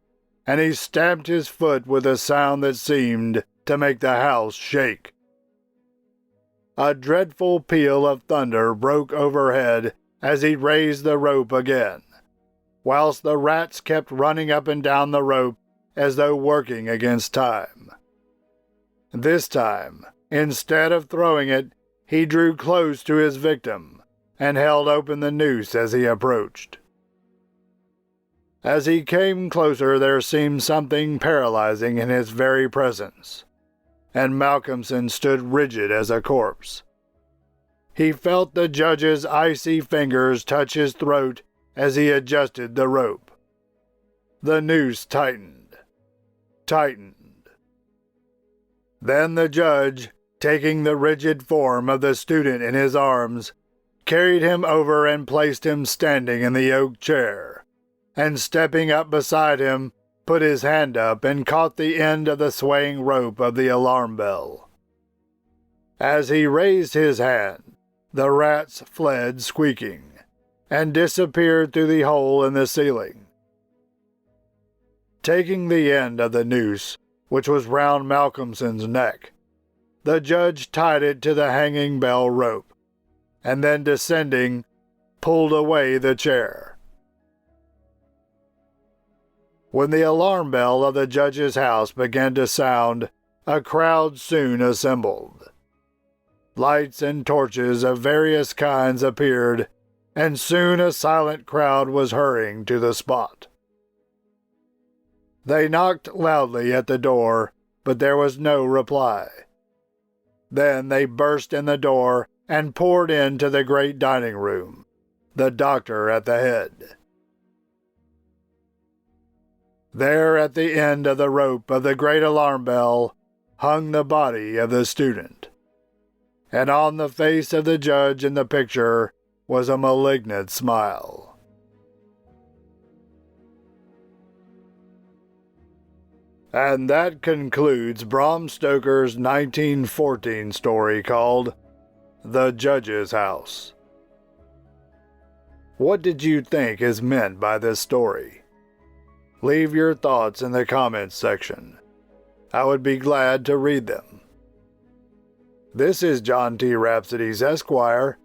S1: and he stamped his foot with a sound that seemed to make the house shake. A dreadful peal of thunder broke overhead as he raised the rope again, whilst the rats kept running up and down the rope as though working against time. This time, instead of throwing it, he drew close to his victim and held open the noose as he approached. As he came closer, there seemed something paralyzing in his very presence, and Malcolmson stood rigid as a corpse. He felt the judge's icy fingers touch his throat as he adjusted the rope. The noose tightened, Then the judge, taking the rigid form of the student in his arms, carried him over and placed him standing in the oak chair, and stepping up beside him, put his hand up and caught the end of the swaying rope of the alarm bell. As he raised his hand, the rats fled squeaking, and disappeared through the hole in the ceiling. Taking the end of the noose, which was round Malcolmson's neck, the judge tied it to the hanging bell rope, and then descending, pulled away the chair. When the alarm bell of the judge's house began to sound, a crowd soon assembled. Lights and torches of various kinds appeared, and soon a silent crowd was hurrying to the spot. They knocked loudly at the door, but there was no reply. Then they burst in the door and poured into the great dining room, the doctor at the head. There at the end of the rope of the great alarm bell hung the body of the student, and on the face of the judge in the picture was a malignant smile. And that concludes Bram Stoker's 1914 story called The Judge's House. What did you think is meant by this story? Leave your thoughts in the comments section. I would be glad to read them. This is John T. Rhapsodies, Esquire,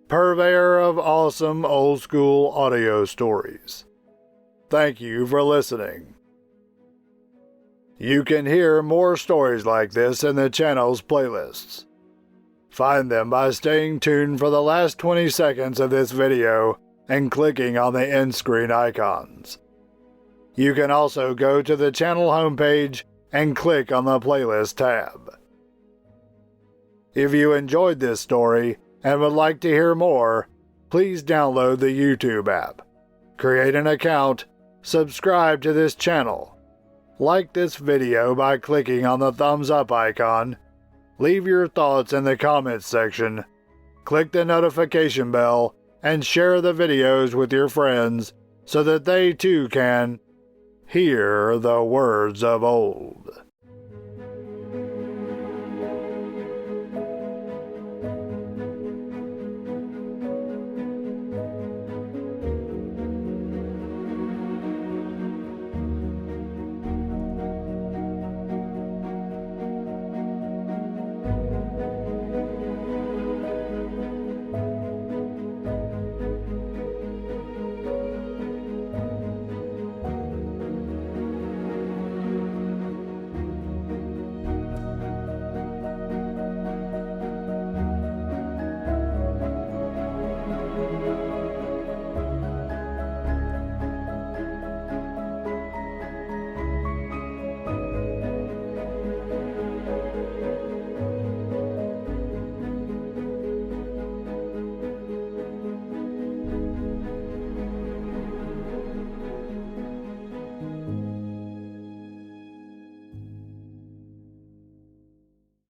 S1: purveyor of awesome old-school audio stories. Thank you for listening. You can hear more stories like this in the channel's playlists. Find them by staying tuned for the last 20 seconds of this video and clicking on the end screen icons. You can also go to the channel homepage and click on the playlist tab. If you enjoyed this story and would like to hear more, please download the YouTube app, create an account, subscribe to this channel, like this video by clicking on the thumbs up icon, leave your thoughts in the comments section, click the notification bell, and share the videos with your friends so that they too can hear the words of old.